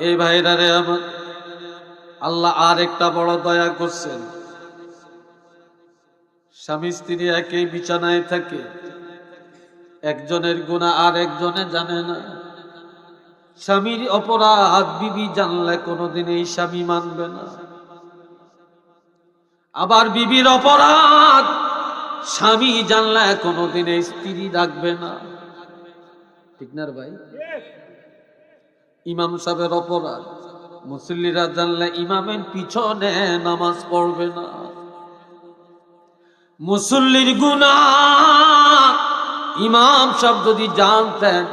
এই ভাইরা রে আমার, আল্লাহ আর একটা বড় দয়া করছেন। স্বামী স্ত্রী একই বিছানায় থাকে, একজনের গুনাহ আর একজনে জানে না। স্বামীর অপরাধ বিবি জানলে কোনোদিন এই স্বামী মানবে না, আবার বিবির অপরাধ স্বামী জানলে কোনোদিন এই স্ত্রী রাখবে না। ঠিক না রে ভাই? ইমাম সাহেবের অপরাধ মুসল্লিরা জানলে ইমামের পিছনে নামাজ পড়বে না। মুসল্লির গুনাহ ইমাম সাহেব যদি জানতেন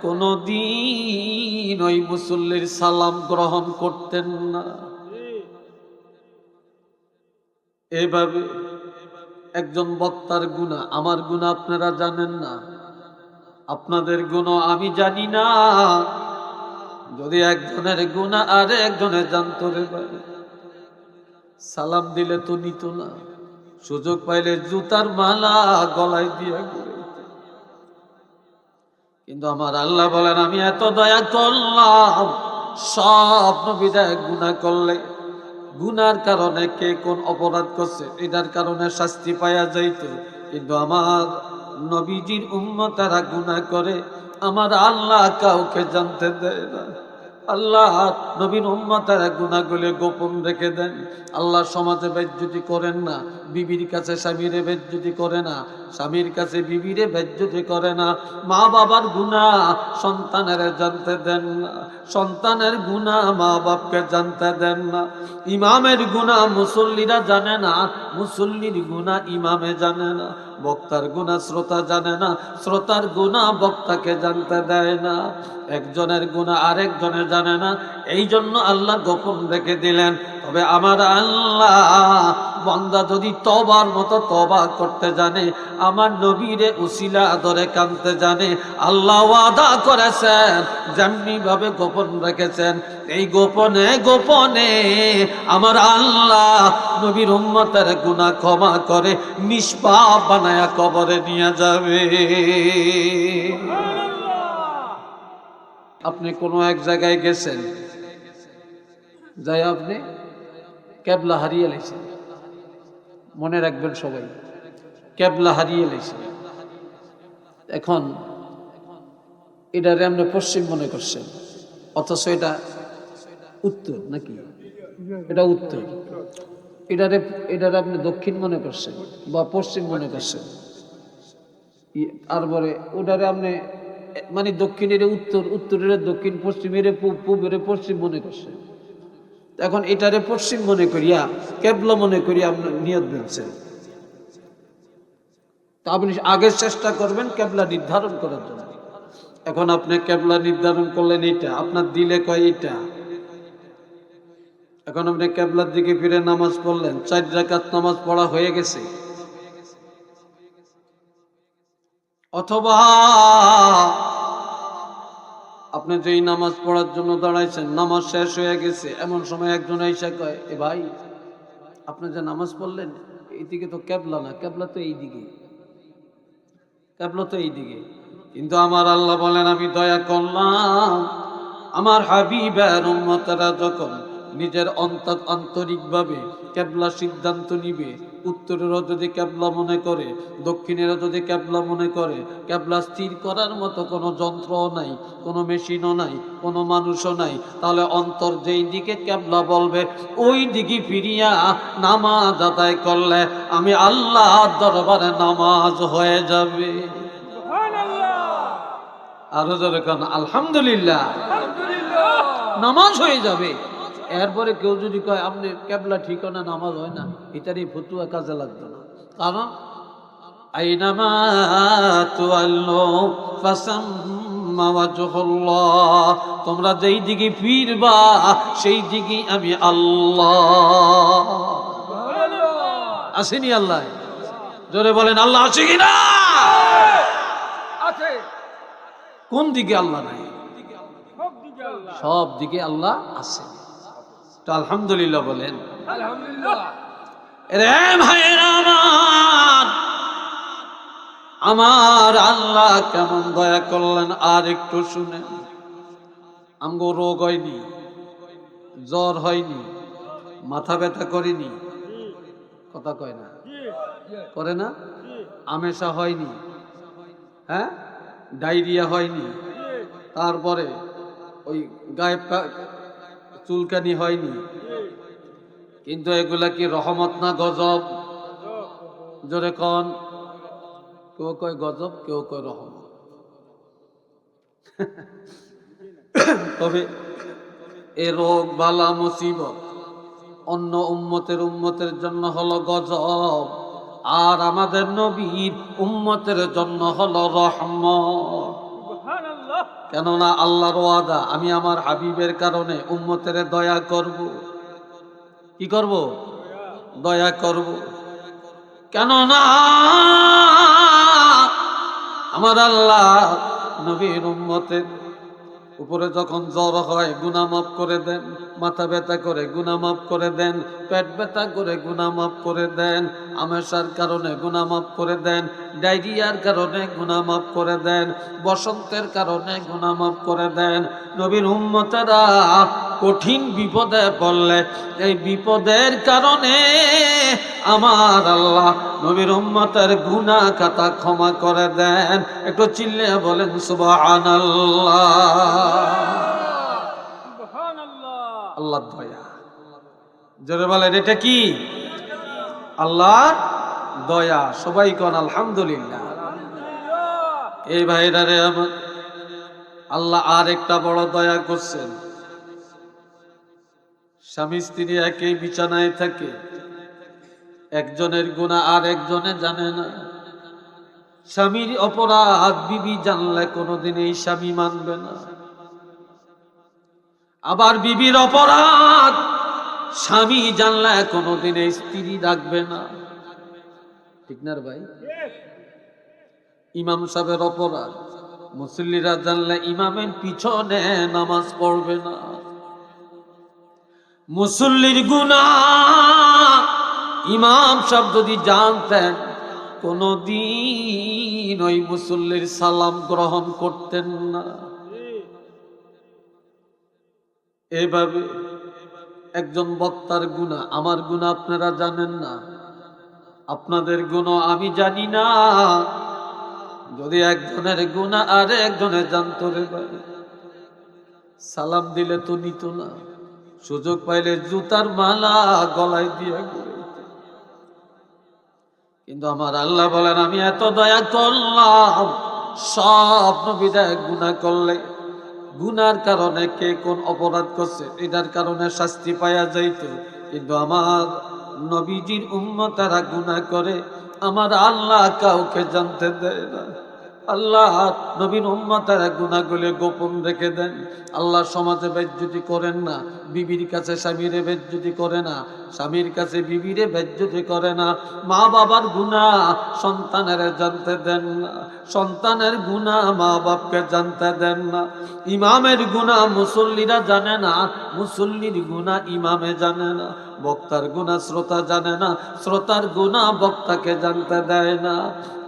কোনদিন ওই মুসল্লির সালাম গ্রহণ করতেন না। এভাবে একজন বক্তার গুনাহ, আমার গুনাহ আপনারা জানেন না, আপনাদের গুনাহ আমি জানি না। যদি একজনের গুনাহ আর একজনের জানতো রে ভাই, সালাম দিলে তো নিত না, সুযোগ পাইলে জুতার মালা গলায় দিয়ে ঘুরে। কিন্তু আমার আল্লাহ বলেন আমি এত দয়া করলাম, সব নবীরা গুনাহ করলে গুনার কারণে কে কোন অপরাধ করছে এটার কারণে শাস্তি পাওয়া যাইত, কিন্তু আমার নবীজির উম্মতেরা গুনাহ করে আমার আল্লাহ কাউকে জানতে দেয় না। আল্লাহ নবীর উম্মতেরা গুনাহগুলো গোপন রেখে দেন। আল্লাহ সমাজে বেজ্জতি করেন না, বিবির কাছে স্বামীরে বেজ্জতি করে না, স্বামীর কাছে বিবিরে বেজ্জতি করে না। মা বাবার গুনাহ সন্তানের জানতে দেন না, সন্তানের গুনাহ মা বাপকে জানতে দেন না। ইমামের গুনাহ মুসল্লিরা জানে না, মুসল্লির গুনাহ ইমামে জানে না। বক্তার গুনাহ শ্রোতা জানে না, শ্রোতার গুনাহ বক্তাকে জানতে দেয় না। একজনের গুনাহ আরেকজনের জানে না, এই জন্য আল্লাহ গোপন রেখে দিলেন। তবে আমার আল্লাহ বান্দা যদি তওবার মতো তওবা করতে জানে, আমার নবীরে উসিলা ধরে কাঁদতে জানে, আল্লাহ ওয়াদা করেছেন যেমনি ভাবে গোপন রেখেছেন এই গোপনে গোপনে আমার আল্লাহ নবীর উম্মতের গুনাহ ক্ষমা করে নিষ্পাপ বানায়া কবরে নিয়ে যাবে। আপনি কোনো এক জায়গায় গেছেন, যাই আপনি কেবলা হারিয়ে লেছেন, মনে রাখবেন সবাই, কেবলা হারিয়ে লেছেন। এখন এটারে আপনি পশ্চিম মনে করছেন, অথচ এটা উত্তর নাকি? এটা উত্তর। এটারে আপনি দক্ষিণ মনে করছেন বা পশ্চিম মনে করছেন, তারপরে ওটারে আপনি মানে দক্ষিণের উত্তর, উত্তরের দক্ষিণ, পশ্চিমের পূব, পূবের পশ্চিম মনে করছেন। এখন এটারে পশ্চিম মনে করিয়া কেবলা মনে করিয়া আপনি নিয়ত দিচ্ছেন। তা আপনি আগে চেষ্টা করবেন কেবলা নির্ধারণ করার জন্য। এখন আপনি কেবলা নির্ধারণ করলেন এইটা, আপনার দিলে কয় এইটা। এখন আপনি কেবলার দিকে ফিরে নামাজ পড়লেন, 4 রাকাত নামাজ পড়া হয়ে গেছে। অথবা আপনি যেই নামাজ পড়ার জন্য দাঁড়াইছেন নামাজ শেষ হয়ে গেছে, এমন সময় একজন এসে কয়, এ ভাই আপনি যে নামাজ পড়লেন এইদিকে তো কেবলা না, কেবলা তো এইদিকে, কেবলা তো এইদিকে। কিন্তু আমার আল্লাহ বলেন আমি দয়া করলাম, আমার হাবিবের উম্মতেরা যখন নিজের আন্তরিকভাবে কেবলা সিদ্ধান্ত নিবে, উত্তরেরও যদি কেবলা মনে করে, দক্ষিণেরও যদি কেবলা মনে করে, কেবলা স্থির করার মতো কোনো যন্ত্রও নাই, কোনো মেশিনও নাই, কোনো মানুষও নাই, তাহলে অন্তর যেই দিকে কেবলা বলবে ওই দিকে ফিরিয়া নামাজ আদায় করলে আমি আল্লাহর দরবারে নামাজ হয়ে যাবে। আরো জোরে কান আলহামদুলিল্লাহ, নামাজ হয়ে যাবে। এরপরে কেউ যদি কয় আপনি কেবলা ঠিক না, নামাজ হয় না, এটারই ফতুয়া কাজে লাগতো না। কারণ আইনামা তুআল্লু ফাসাম্মা ওয়াজহুল্লাহ, তোমরা যেই দিকে ফিরবা সেই দিকে আমি আল্লাহ। আসেনি আল্লাহ? জোরে বলেন আল্লাহ আছে কিনা? আছে। কোন দিকে আল্লাহ নাই? সব দিকে আল্লাহ আছে। তো আলহামদুলিল্লাহ বলেন আলহামদুলিল্লাহ। রে ভাইরা আমার আল্লাহ কেমন দয়া করলেন আর একটু শুনেন। আমগো রোগ হয়নি, জ্বর হয়নি, মাথা ব্যথা করেনি, কথা কয় না, করে না, আমেশা হয়নি, হ্যাঁ, ডায়রিয়া হয়নি, তারপরে ওই গায়ে চুলকানি হয়নি, কিন্তু এগুলা কি রহমত না গজব? জোরে কন। কেউ কয় গজব, কেউ কয় রহমত। তবে এ রোগ বালা মুসিবত অন্য উম্মতের জন্য হলো গজব, আর আমাদের নবীর উম্মতের জন্য হলো রহমত। কেননা আল্লাহর ওয়াদা, আমি আমার হাবিবের কারণে উম্মতের দয়া করব। কি করব? দয়া করব। কেননা আমার আল্লাহ নবীর উম্মতের উপরে যখন জ্বর হয় গুনাহ মাফ করে দেন, মাথা ব্যথা করে গুনাহ মাফ করে দেন, পেট ব্যথা করে গুনাহ মাফ করে দেন, আমাশার কারণে গুনাহ মাফ করে দেন, ডায়রিয়ার কারণে গুনাহ মাফ করে দেন, বসন্তের কারণে গুনাহ মাফ করে দেন। নবীর উম্মতেরা কঠিন বিপদে পড়লে এই বিপদের কারণে আমার আল্লাহ নবীর উম্মতের গুনাহ খাতা ক্ষমা করে দেন। একটু চিল্লে বলেন সুবহানাল্লাহ। আল্লাহ দয়া, জোরে বলেন এটা কি? আল্লাহর দয়া। সবাই কোন আলহামদুলিল্লাহ। এই ভাইরা রে আমার, আল্লাহ আর একটা বড় দয়া করছেন। স্বামী স্ত্রী একই বিছানায় থাকে, একজনের গুনাহ আর একজনে জানে না। স্বামীর অপরাধ বিবি জানলে কোনোদিন এই স্বামী মানবে না, আবার বিবির অপরাধ স্বামী জানলে কোনোদিন এই স্ত্রী রাখবে না। ঠিক না ভাই? ইমাম সাহেবের অপরাধ মুসল্লিরা জানলে ইমামের পিছনে নামাজ পড়বে না। মুসল্লির গুনাহ ইমাম সাহেব যদি জানতেন কোনদিন ওই মুসল্লির সালাম গ্রহণ করতেন না। এইভাবে একজন বক্তার গুনাহ, আমার গুনাহ আপনারা জানেন না, আপনাদের গুনাহ আমি জানি না। যদি একজনের গুনাহ আর একজনে জানতো রে ভাই, সালাম দিলে তো নিত না, সুযোগ পাইলে জুতার মালা গলায় দিয়ে ঘুরে। কিন্তু আমার আল্লাহ বলেন, আমি এত দয়া করলাম, সব নবীরা গুনাহ করলে গুনার কারণে কে কোন অপরাধ করছে এটার কারণে শাস্তি পাওয়া যাইত, কিন্তু আমার নবীজির উম্মতেরা গুনাহ করে আমার আল্লাহ কাউকে জানতে দেয় না। আল্লাহ নবীর উম্মতেরা গুনাহগুলো গোপন রেখে দেন। আল্লাহ সমাজে বেজ্জতি করেন না, বিবির কাছে স্বামীরে বেজ্জতি করে না, স্বামীর কাছে বিবিরে বেজ্জতি করে না। মা বাবার গুনাহ সন্তানের জানতে দেন না, সন্তানের গুনাহ মা বাপকে জানতে দেন না। ইমামের গুনাহ মুসল্লিরা জানে না, মুসল্লির গুনাহ ইমামে জানে না। বক্তার গুনাহ শ্রোতা জানে না, শ্রোতার গুনাহ বক্তাকে জানতে দেয় না।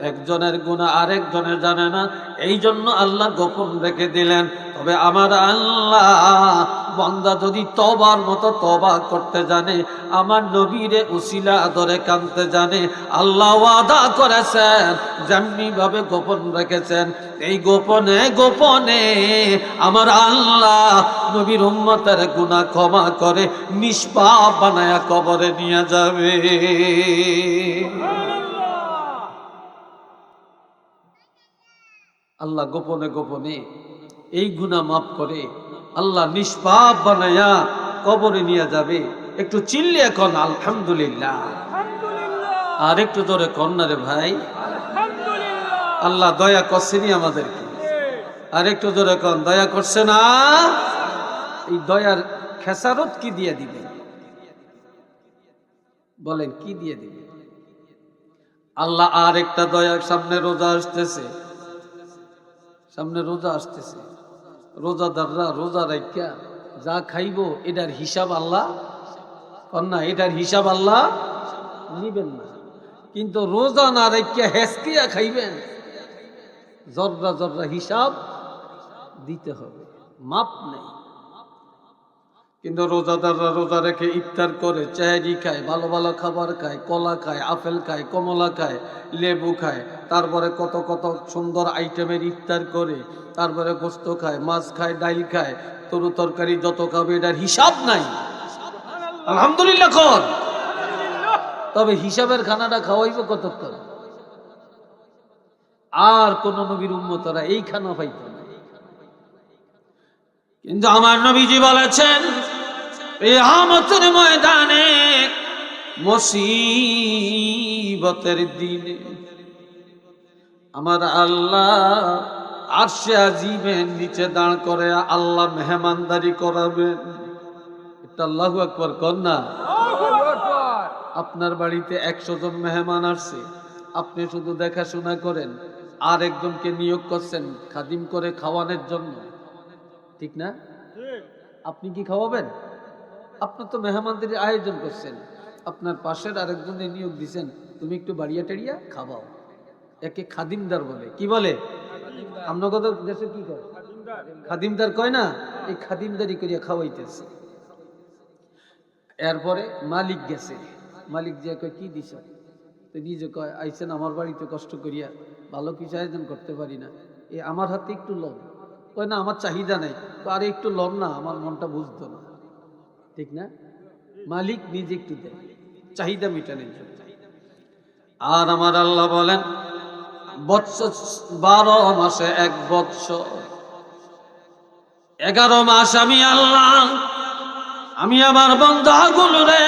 একজনের গুনাহ আরেকজনে জানে না, এই জন্য আল্লাহ গোপন রেখে দিলেন। তবে আমার আল্লাহ বান্দা যদি তওবার মতো তওবা করতে জানে, আমার নবীরে উসিলা ধরে কানতে জানে, আল্লাহ ওয়াদা করেছেন যেমনি ভাবে গোপন রেখেছেন এই গোপনে গোপনে আমার আল্লাহ নবীর উম্মতের গুনাহ ক্ষমা করে নিষ্পাপ বানায়া কবরে নিয়ে যাবে। আল্লাহ গোপনে গোপনে এই গুনাহ মাফ করে আল্লাহ নিষ্পাপ বানায়া কবরে নিয়ে যাবে। একটু চিল্লে এখন আলহামদুলিল্লাহ। আর একটু জোরে কন না রে ভাই। আল্লাহ দয়া করছেনি আমাদেরকে। আর একটু জোরে কন, দয়া করছে না? এই দয়ার খেসারত কি দিয়ে দিবে? বলেন কি দিয়ে দিবে? আল্লাহ আর একটা দয়া, সামনে রোজা আসতেছে, সামনে রোজা আসতেছে। রোজাদাররা রোজা রাখা যা খাইব এটার হিসাব আল্লাহ কন্যা, এটার হিসাব আল্লাহ নিবেন না। কিন্তু রোজা না রেখা হেসকিয়া খাইবেন, জর্রা জর্রা হিসাব দিতে হবে, মাপ নেই। কিন্তু রোজাদাররা রোজা রেখে ইফতার করে চায়েরি খায়, ভালো ভালো খাবার খায়, কলা খায়, আপেল খায়, কমলা খায়, লেবু খায়, তারপরে কত কত সুন্দর আইটেমের ইফতার করে, তারপরে গোস্ত খায়, মাছ খায়, ডাইল খায়, তরু তরকারি যত খাবে এটার হিসাব নাই। আলহামদুলিল্লাহ কর। তবে হিসাবের খানাটা খাওয়াইব কতক্ষণ? আর কোন নবীর উম্মতরা এই খানা পাইত না। কিন্তু আমার নবীজি বলেছেন কিয়ামতের ময়দানে, মুসিবতের দিনে আমার আল্লাহ আরশে আজিমের নিচে দাঁড় করে আল্লাহ মেহমানদারি করাবেন। এটা আল্লাহু আকবার কর না। আপনার বাড়িতে 100 জন মেহমান আসছে, আপনি শুধু দেখাশোনা করেন, আর একজনকে নিয়োগ করছেন খাদিম করে খাওয়ানোর জন্য, ঠিক না? আপনি কি খাওয়াবেন? আপনি তো মেহমানদের আয়োজন করছেন, আপনার পাশের আরেকজনের নিয়োগ দিচ্ছেন, তুমি একটু বাড়িয়া টেড়িয়া খাওয়াও। একে খাদিমদার বলে। কি বলে? আপনার কথা দেশে কি কয়? খাদিমদার কয় না? এই খাদিমদারি করিয়া খাওয়াইতেছে। এরপরে মালিক গেছে, মালিক যে কয় কি দিছ? তো নিজে কয় আইছেন আমার বাড়িতে কষ্ট করিয়া, ভালো কিছু আয়োজন করতে পারি না, এ আমার হাতে একটু লম। কয় না আমার চাহিদা নাই। আরে একটু লম না, আমার মনটা বুঝতো না, ঠিক না? মালিক নিজে একটু দেয় চাহিদা মেটানোর জন্য। আর আমার আল্লাহ বলেন বৎসর 12 মাসে 1 বৎসর, 11 মাস আমি আল্লাহ আমি আমার বান্দাগুলোরে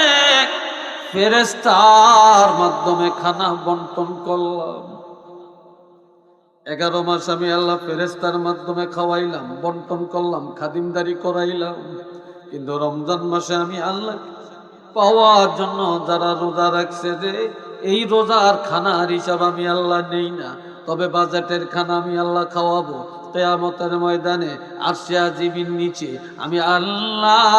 ফেরেশতার মাধ্যমে খানা বন্টন করলাম। 11 মাস আমি আল্লাহ ফেরেশতার মাধ্যমে খাওয়াইলাম, বন্টন করলাম, খাদিমদারি করাইলাম। কিন্তু রমজান মাসে আমি আল্লাহ পাওয়ার জন্য যারা রোজা রাখছে, যে এই রোজার খানার হিসাব আমি আল্লাহ নেই না, তবে বাজেটের খানা আমি আল্লাহ খাওয়াবো। কিয়ামতের ময়দানে আরশে আজিমের নিচে আমি আল্লাহ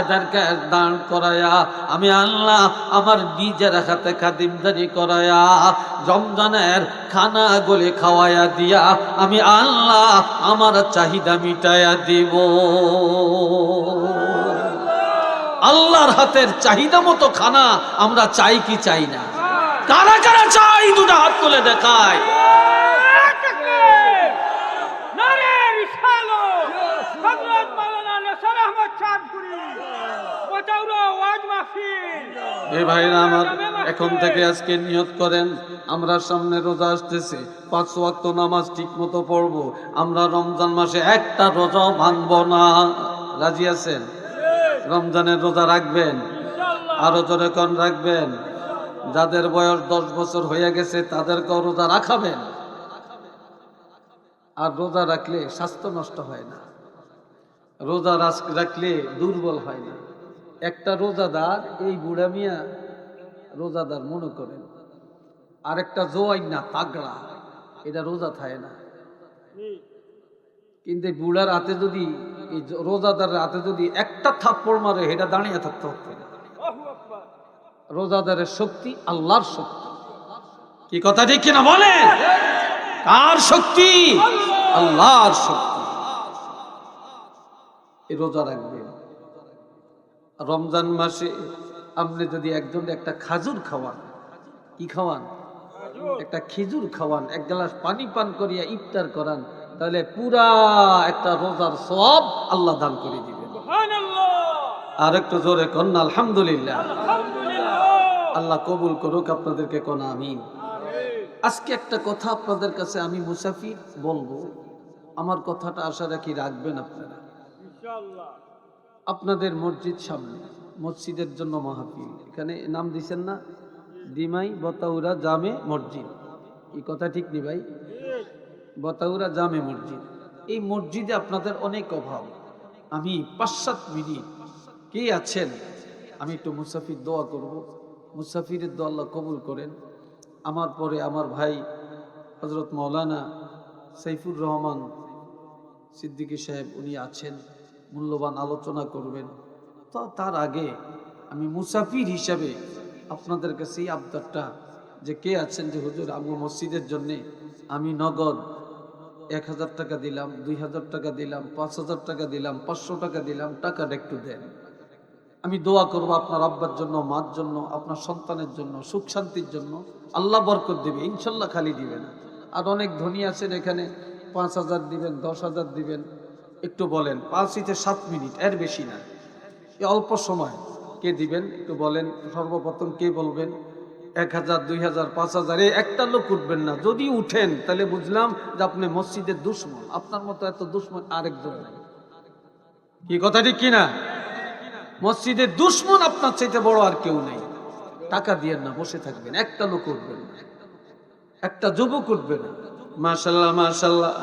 এদেরকে দাঁড় করায়া, আমি আল্লাহ আমার নিজের হাতে খাদিমদারি করায়া রমজানের খানা গলে খাওয়ায়া দিয়া আমি আল্লাহ আমার চাহিদা মিটায়া দিব। আল্লাহর হাতের চাহিদা মতো খানা আমরা চাই কি চাই না? কারা কারা চাই? দুটো হাত তুলে দেখায়। এই ভাইরা আমার, এখন থেকে আজকে নিয়ত করেন, আমরা সামনে রোজা আসতেছে, 5 ওয়াক্ত নামাজ ঠিক মতো পড়বো। আমরা রমজান মাসে একটা রোজা ভাঙবো না। রাজি আছেন? রমজানের রোজা রাখবেন? আরো জোরে কোন রাখবেন? যাদের বয়স 10 বছর হয়ে গেছে তাদেরকেও রোজা রাখাবেন। আর রোজা রাখলে স্বাস্থ্য নষ্ট হয় না, রোজা রাখলে দুর্বল হয় না। একটা রোজাদার, এই বুড়া মিয়া রোজাদার মনে করেন, আরেকটা জোয়াই না তাগড়া, এটা রোজা থাকে না। কিন্তু বুড়ার হাতে যদি, এই রোজাদারের হাতে যদি একটা থাপ্পড় মারে, এটা দাঁড়িয়ে থাকতে হচ্ছে না। রোজাদারের শক্তি আল্লাহর শক্তি। কি কথা ঠিক কিনা বলেন? কার শক্তি? আল্লাহর শক্তি। এই রোজা রাখবেন। রমজান মাসে আপনি যদি একজন একটা খাজুর খাওয়ান, কি খাওয়ান? একটা খেজুর খাওয়ান, 1 গ্লাস পানি পান করিয়া ইফতার করান, তাহলে পুরা একটা রোজার সওয়াব আল্লাহ দান করে দিবেন। আর একটু জোরে কোন আলহামদুলিল্লাহ। আল্লাহ কবুল করুক আপনাদেরকে, কোন আমিন। আজকে একটা কথা আপনাদের কাছে আমি মুসাফির বলবো, আমার কথাটা আশা রাখি রাখবেন আপনারা। আপনাদের মসজিদ সামনে, মসজিদের জন্য মাহফিল, এখানে নাম দিছেন না, দিমাই বতাউরা জামে মসজিদ। এই কথা ঠিক নি ভাই? বতাউরা জামে মসজিদ। এই মসজিদে আপনাদের অনেক অভাব। আমি 5-7 মিনিট, কে আছেন? আমি একটু মুসাফির দোয়া করব, মুসাফিরের দোয়া আল্লাহ কবুল করেন। আমার পরে আমার ভাই হযরত মাওলানা সাইফুর রহমান সিদ্দিকী সাহেব, উনি আছেন, মূল্যবান আলোচনা করবেন। তো তার আগে আমি মুসাফির হিসাবে আপনাদের কাছে এই আবদারটা, যে কে আছেন যে হুজুর আমার মসজিদের জন্যে আমি নগদ 1000 টাকা দিলাম, 2000 টাকা দিলাম, 5000 টাকা দিলাম, 500 টাকা দিলাম, টাকাটা একটু দেন। আমি দোয়া করব আপনার আব্বার জন্য, মার জন্য, আপনার সন্তানের জন্য, সুখ শান্তির জন্য। আল্লাহ বরকত দিবে ইনশাল্লাহ, খালি দিবে না। আর অনেক ধনী আছেন এখানে, 5000 দিবেন, 10,000 দিবেন। একটু বলেন, 5 থেকে 7 মিনিট, এর বেশি না, এই অল্প সময় কে দিবেন একটু বলেন। সর্বপ্রথম কে বলবেন? 1000, 2000, 5000, এই একটা লোক উঠবেন না। যদি উঠেন তাহলে বুঝলাম যে আপনি মসজিদের দুশমন। আপনার মতো এত দুশমন আরেকজন নাই। কি কথা ঠিক কিনা? মসজিদের দুশমন আপনার চাইতে বড় আর কেউ নেই। টাকা দিয়েন না, বসে থাকবেন। একটা লোক উঠবেন না, একটা যুবক উঠবে না। মাশাল্লাহ মাশাল্লাহ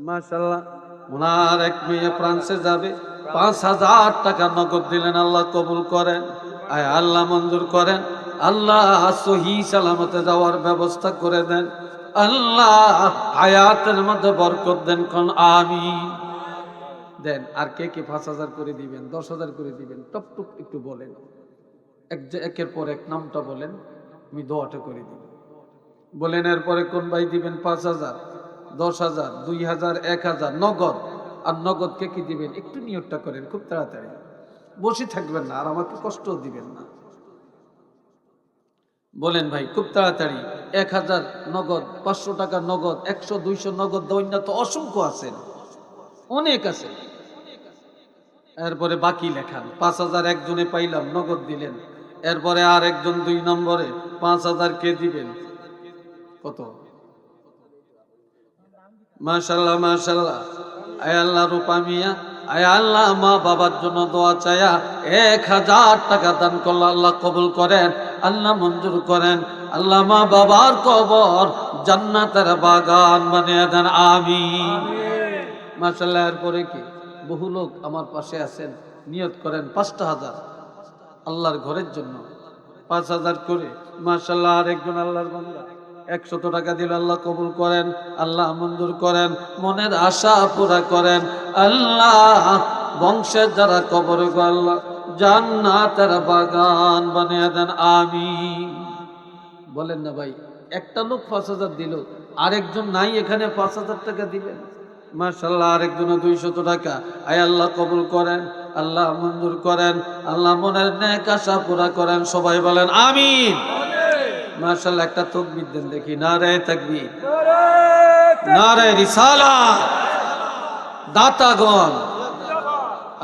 মাশাল্লাহ। ওনার এক মেয়ে ফ্রান্সে যাবে, 5000 টাকা নগদ দিলেন। আল্লাহ কবুল করেন, আয় আল্লাহ মঞ্জুর করেন। আল্লাহ সহি সালামতে যাওয়ার ব্যবস্থা করে দেন। আল্লাহ হায়াতের মধ্যে বরকত দেন। কোন আমিন দেন। আর কে কে 5000 করে দিবেন, 10,000 করে দিবেন? টপ টপ একটু বলেন, একের পর এক নামটা বলেন, আমি দোয়াটা করে দিব। বলেন এরপরে কোন ভাই দিবেন? 5000, 10,000, 2000, 1000 নগদ। আর নগদ কে কি দিবেন একটু নিয়তটা করেন, খুব তাড়াতাড়ি। বসে থাকবেন না, আর আমাকে কষ্ট দিবেন না। বলেন ভাই খুব তাড়াতাড়ি। 1000 নগদ, 500 টাকা নগদ, 100, 200 নগদ। দৈন্য তো অসংখ্য আছেন, অনেক আছে। এরপরে বাকি লেখান। 5000 একজনে পাইলাম, নগদ দিলেন। এরপরে আর একজন 2 নম্বরে 5000 কে দিবেন? কত? মাশাল্লাহ মাশাল্লাহ। আয় আল্লাহ রূপা মিয়া, আয় আল্লাহ মা বাবার জন্য দোয়া চায়া 1000 টাকা দান করলো। আল্লাহ কবুল করেন, আল্লাহ মঞ্জুর করেন। আল্লাহ মা বাবার কবর জান্নাতের বাগান বানিয়ে দেন, আমিন। মাশাল্লাহ। এরপরে কি? বহু লোক আমার পাশে আছেন, নিয়ত করেন 5,000 আল্লাহর ঘরের জন্য, 5000 করে। মাশাল্লাহ। আর একজন আল্লাহর বান্দা 100 টাকা দিল। আল্লাহ কবুল করেন, আল্লাহ মঞ্জুর করেন, মনের আশা পুরা করেন। আল্লাহ বংশের যারা কবরে গো আল্লাহ জান্নাতের বাগান বানিয়ে দেন, আমিন। বলেন না ভাই, একটা লোক 5000 দিল, আরেকজন নাই এখানে 5000 টাকা দিবেন? মাশাআল্লাহ। আরেকজন 200 টাকা। আয় আল্লাহ কবুল করেন, আল্লাহ মঞ্জুর করেন, আল্লাহ মনের নেক আশা পুরা করেন। সবাই বলেন আমিন। মাশাআল্লাহ। একটা তাকবীর দেন দেখি। নারে তাকবীর, নারে রিসালাত। দাতাগণ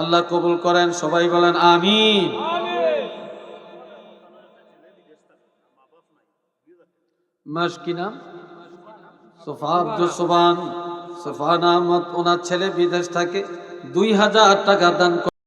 আল্লাহ কবুল করেন। সবাই বলেন আমিন। মাস কি নাম? সোফা আব্দুল সোবান, সোফা নামত। ওনার ছেলে বিদেশ থাকে, 2000 টাকা দান